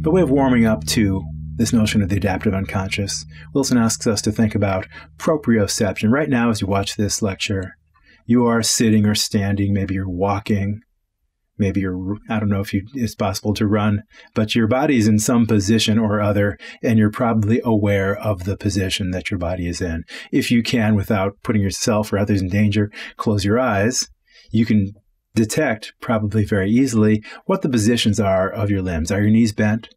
By way of warming up to this notion of the adaptive unconscious, Wilson asks us to think about proprioception. Right now, as you watch this lecture, you are sitting or standing, maybe you're walking, maybe I don't know if it's possible to run, but your body's in some position or other, and you're probably aware of the position that your body is in. If you can, without putting yourself or others in danger, close your eyes, you can detect probably very easily what the positions are of your limbs. Are your knees bent?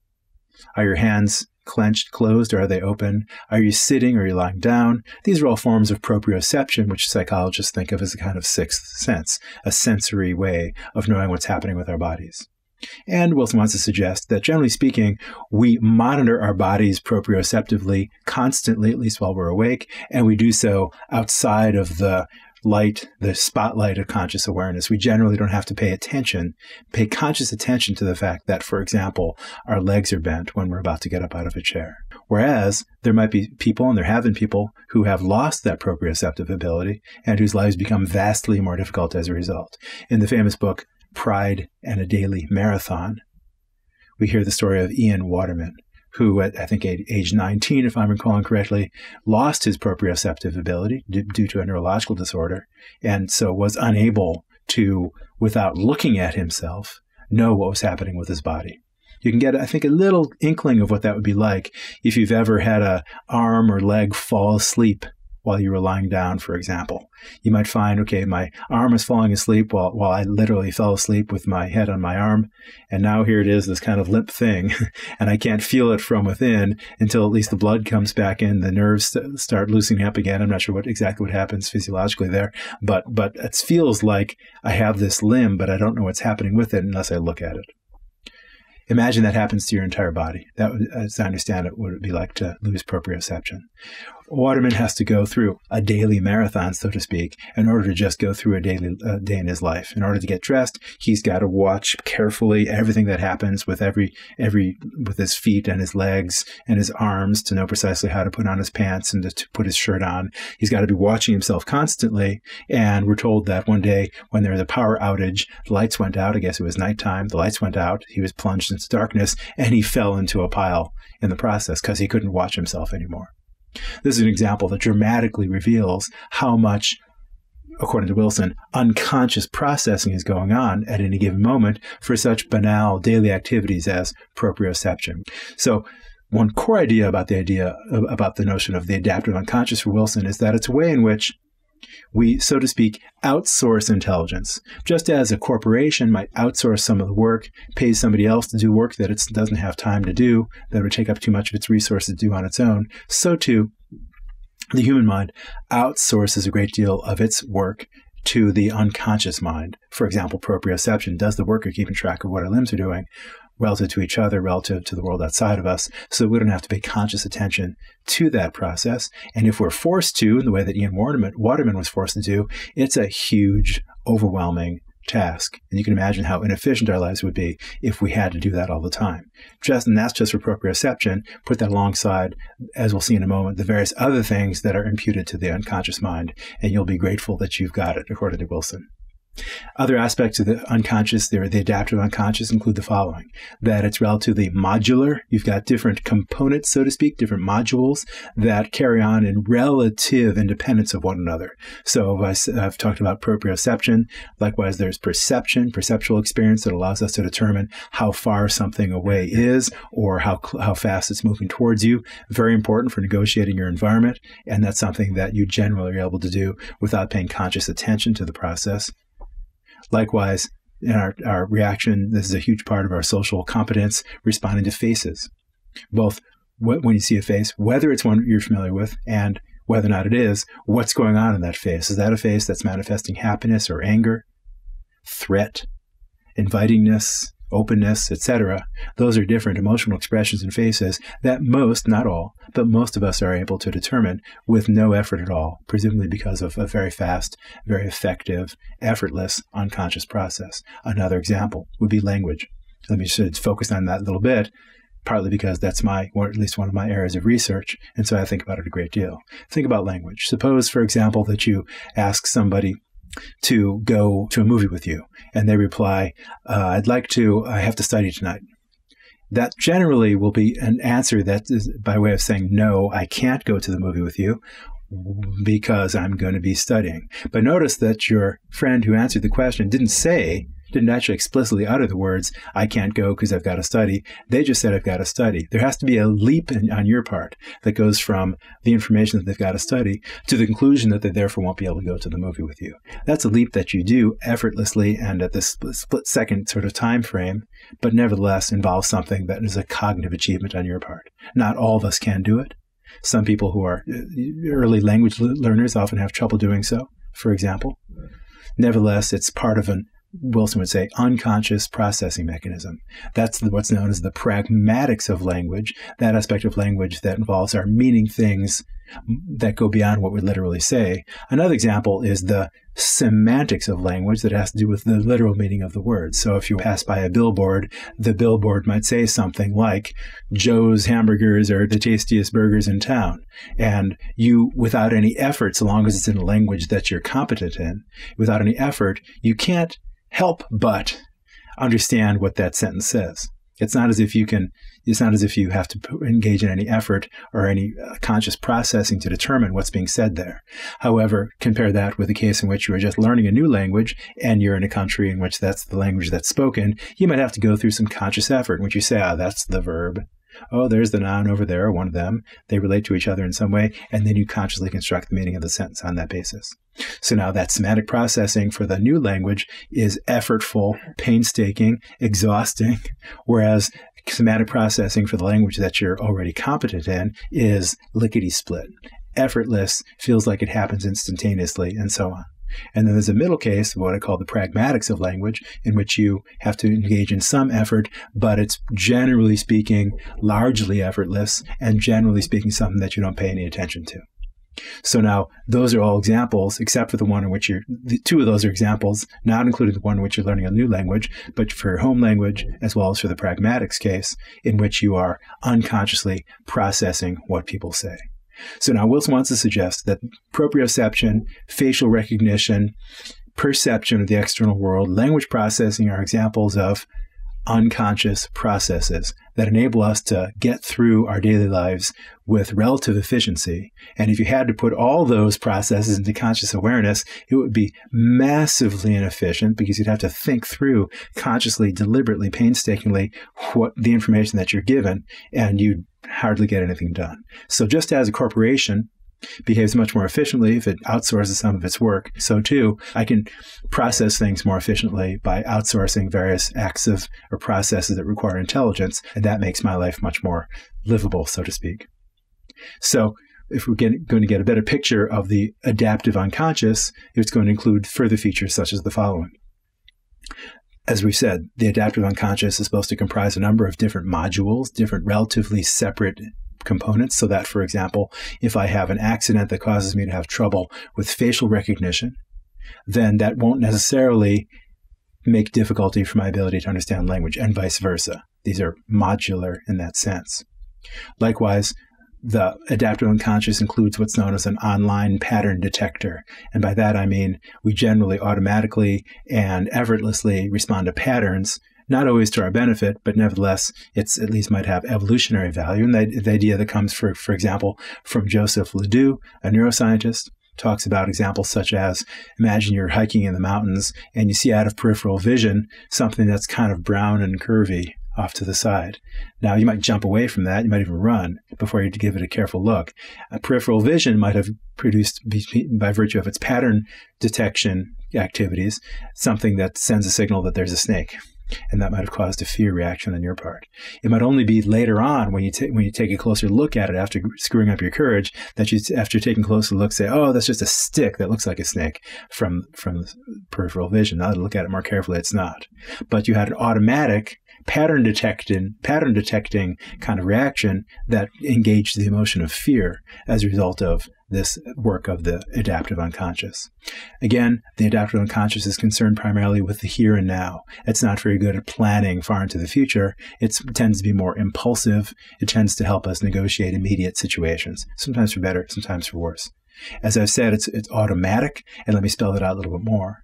Are your hands clenched, closed, or are they open? Are you sitting or are you lying down? These are all forms of proprioception, which psychologists think of as a kind of sixth sense, a sensory way of knowing what's happening with our bodies. And Wilson wants to suggest that, generally speaking, we monitor our bodies proprioceptively constantly, at least while we're awake, and we do so outside of the spotlight of conscious awareness. We generally don't have to pay conscious attention to the fact that, for example, our legs are bent when we're about to get up out of a chair. Whereas there might be people, and there have been people, who have lost that proprioceptive ability and whose lives become vastly more difficult as a result. In the famous book, Pride and a Daily Marathon, we hear the story of Ian Waterman, who at, I think, age 19, if I'm recalling correctly, lost his proprioceptive ability due to a neurological disorder, and so was unable to, without looking at himself, know what was happening with his body. You can get, I think, a little inkling of what that would be like if you've ever had an arm or leg fall asleep while you were lying down, for example. You might find, okay, my arm is falling asleep while I literally fell asleep with my head on my arm. And now here it is, this kind of limp thing, and I can't feel it from within until at least the blood comes back in, the nerves start loosening up again. I'm not sure exactly what happens physiologically there, but it feels like I have this limb, but I don't know what's happening with it unless I look at it. Imagine that happens to your entire body. That, as I understand it, what it would be like to lose proprioception. Waterman has to go through a daily marathon, so to speak, in order to just go through a daily day in his life. In order to get dressed, he's got to watch carefully everything that happens with with his feet and his legs and his arms to know precisely how to put on his pants and to put his shirt on. He's got to be watching himself constantly. And we're told that one day when there was a power outage, the lights went out. I guess it was nighttime. The lights went out. He was plunged into darkness, and he fell into a pile in the process because he couldn't watch himself anymore. This is an example that dramatically reveals how much, according to Wilson, unconscious processing is going on at any given moment for such banal daily activities as proprioception. So one core idea about the notion of the adaptive unconscious for Wilson is that it's a way in which we, so to speak, outsource intelligence. Just as a corporation might outsource some of the work, pays somebody else to do work that it doesn't have time to do, that would take up too much of its resources to do on its own, so too, the human mind outsources a great deal of its work to the unconscious mind. For example, proprioception does the work of keeping track of what our limbs are doing relative to each other, relative to the world outside of us, so we don't have to pay conscious attention to that process. And if we're forced to, in the way that Ian Waterman was forced to do, it's a huge, overwhelming task. And you can imagine how inefficient our lives would be if we had to do that all the time. And that's just for proprioception. Put that alongside, as we'll see in a moment, the various other things that are imputed to the unconscious mind, and you'll be grateful that you've got it, according to Wilson. Other aspects of the unconscious, the adaptive unconscious, include the following: that it's relatively modular. You've got different components, so to speak, different modules that carry on in relative independence of one another. So I've talked about proprioception. Likewise, there's perception, perceptual experience that allows us to determine how far something away is or how fast it's moving towards you. Very important for negotiating your environment, and that's something that you generally are able to do without paying conscious attention to the process. Likewise, in our reaction, this is a huge part of our social competence, responding to faces. Both when you see a face, whether it's one you're familiar with, and whether or not it is, what's going on in that face. Is that a face that's manifesting happiness or anger, threat, invitingness, openness, etc.? Those are different emotional expressions in faces that most, not all, but most of us are able to determine with no effort at all, presumably because of a very fast, very effective, effortless, unconscious process. Another example would be language. Let me just focus on that a little bit, partly because that's at least one of my areas of research, and so I think about it a great deal. Think about language. Suppose, for example, that you ask somebody to go to a movie with you, and they reply, I have to study tonight. That generally will be an answer that is by way of saying, no, I can't go to the movie with you because I'm going to be studying. But notice that your friend who answered the question didn't actually explicitly utter the words, I can't go because I've got to study. They just said, I've got to study. There has to be a leap on your part that goes from the information that they've got to study to the conclusion that they therefore won't be able to go to the movie with you. That's a leap that you do effortlessly and at this split-second sort of time frame, but nevertheless involves something that is a cognitive achievement on your part. Not all of us can do it. Some people who are early language learners often have trouble doing so, for example. Nevertheless, it's part of Wilson would say, unconscious processing mechanism. That's what's known as the pragmatics of language, that aspect of language that involves our meaning things that go beyond what we literally say. Another example is the semantics of language that has to do with the literal meaning of the words. So if you pass by a billboard, the billboard might say something like, Joe's Hamburgers are the tastiest burgers in town. And you, without any effort, so long as it's in a language that you're competent in, without any effort, you can't help but understand what that sentence says. It's not as if you have to engage in any effort or any conscious processing to determine what's being said there. However, compare that with the case in which you are just learning a new language and you're in a country in which that's the language that's spoken. You might have to go through some conscious effort in which you say, that's the verb. Oh, there's the noun over there, one of them. They relate to each other in some way, and then you consciously construct the meaning of the sentence on that basis. So now that semantic processing for the new language is effortful, painstaking, exhausting, whereas semantic processing for the language that you're already competent in is lickety-split, effortless, feels like it happens instantaneously, and so on. And then there's a middle case, what I call the pragmatics of language, in which you have to engage in some effort, but it's generally speaking largely effortless and generally speaking something that you don't pay any attention to. So now those are all examples, except for the one in which two of those are examples, not including the one in which you're learning a new language, but for your home language, as well as for the pragmatics case, in which you are unconsciously processing what people say. So now Wilson wants to suggest that proprioception, facial recognition, perception of the external world, language processing are examples of unconscious processes that enable us to get through our daily lives with relative efficiency. And if you had to put all those processes into conscious awareness, it would be massively inefficient because you'd have to think through consciously, deliberately, painstakingly what the information that you're given, and you'd hardly get anything done. So just as a corporation behaves much more efficiently if it outsources some of its work, so too, I can process things more efficiently by outsourcing various acts of or processes that require intelligence, and that makes my life much more livable, so to speak. So if we're going to get a better picture of the adaptive unconscious, it's going to include further features such as the following. As we said, the adaptive unconscious is supposed to comprise a number of different modules, different relatively separate components, so that, for example, if I have an accident that causes me to have trouble with facial recognition, then that won't necessarily make difficulty for my ability to understand language, and vice versa. These are modular in that sense. Likewise, the adaptive unconscious includes what's known as an online pattern detector. And by that I mean we generally automatically and effortlessly respond to patterns, not always to our benefit, but nevertheless, it's at least might have evolutionary value. And the idea that comes, for example, from Joseph Ledoux, a neuroscientist, talks about examples such as, imagine you're hiking in the mountains and you see out of peripheral vision something that's kind of brown and curvy off to the side. Now, you might jump away from that. You might even run before you give it a careful look. A peripheral vision might have produced, by virtue of its pattern detection activities, something that sends a signal that there's a snake. And that might have caused a fear reaction on your part. It might only be later on when you take a closer look at it after screwing up your courage that you, after taking a closer look, say, oh, that's just a stick that looks like a snake from peripheral vision. Now that I look at it more carefully, it's not. But you had an automatic pattern detecting kind of reaction that engaged the emotion of fear as a result of this work of the adaptive unconscious. Again, the adaptive unconscious is concerned primarily with the here and now. It's not very good at planning far into the future. It tends to be more impulsive. It tends to help us negotiate immediate situations, sometimes for better, sometimes for worse. As I've said, it's automatic, and let me spell it out a little bit more.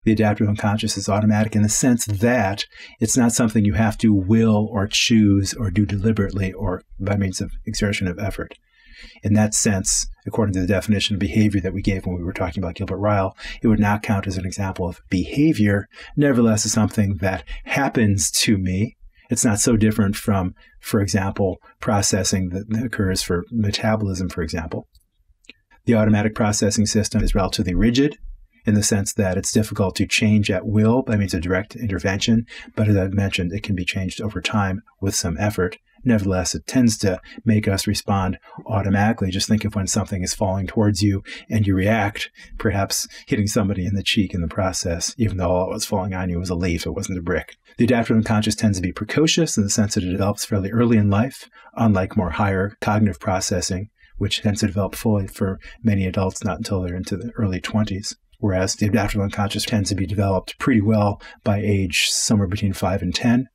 The adaptive unconscious is automatic in the sense that it's not something you have to will or choose or do deliberately or by means of exertion of effort. In that sense, according to the definition of behavior that we gave when we were talking about Gilbert Ryle, it would not count as an example of behavior. Nevertheless, it's something that happens to me. It's not so different from, for example, processing that occurs for metabolism, for example. The automatic processing system is relatively rigid in the sense that it's difficult to change at will by means of direct intervention, but as I've mentioned, it can be changed over time with some effort. Nevertheless, it tends to make us respond automatically. Just think of when something is falling towards you and you react, perhaps hitting somebody in the cheek in the process, even though all that was falling on you was a leaf, it wasn't a brick. The adaptive unconscious tends to be precocious in the sense that it develops fairly early in life, unlike more higher cognitive processing, which tends to develop fully for many adults not until they're into the early 20s. Whereas the adaptive unconscious tends to be developed pretty well by age somewhere between 5 and 10.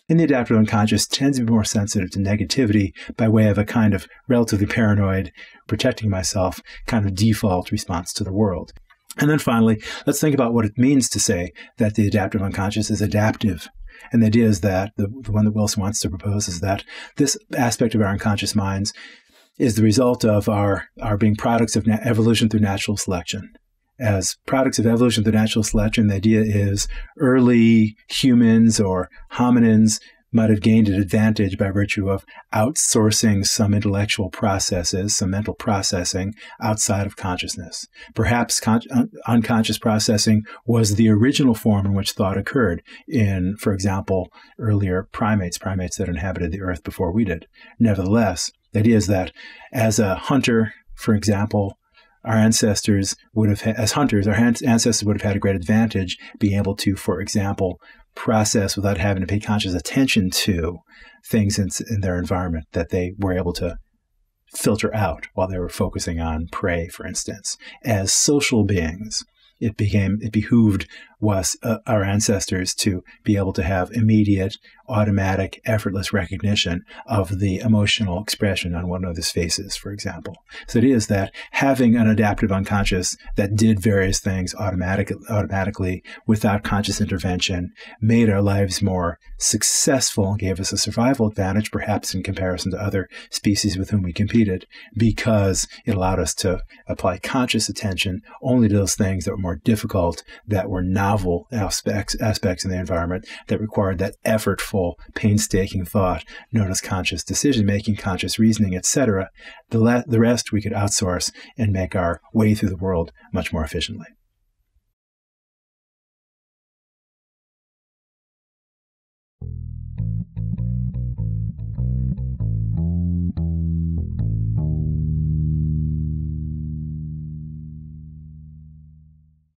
And the adaptive unconscious tends to be more sensitive to negativity by way of a kind of relatively paranoid, protecting myself kind of default response to the world. And then finally, let's think about what it means to say that the adaptive unconscious is adaptive. And the idea is that the one that Wilson wants to propose is that this aspect of our unconscious minds is the result of our being products of evolution through natural selection. As products of evolution through natural selection, the idea is early humans or hominins might have gained an advantage by virtue of outsourcing some intellectual processes, some mental processing outside of consciousness. Perhaps unconscious processing was the original form in which thought occurred in, for example, earlier primates that inhabited the earth before we did. Nevertheless, the idea is that as a hunter, for example, our ancestors would have, as hunters, our ancestors would have had a great advantage being able to, for example, process without having to pay conscious attention to things in their environment that they were able to filter out while they were focusing on prey, for instance. As social beings, it behooved our ancestors to be able to have immediate, automatic, effortless recognition of the emotional expression on one another's faces, for example. So it is that having an adaptive unconscious that did various things automatically without conscious intervention made our lives more successful and gave us a survival advantage, perhaps in comparison to other species with whom we competed, because it allowed us to apply conscious attention only to those things that were more difficult, that were novel aspects in the environment, that required that effortful, painstaking thought known as conscious decision-making, conscious reasoning, etc. The rest we could outsource and make our way through the world much more efficiently.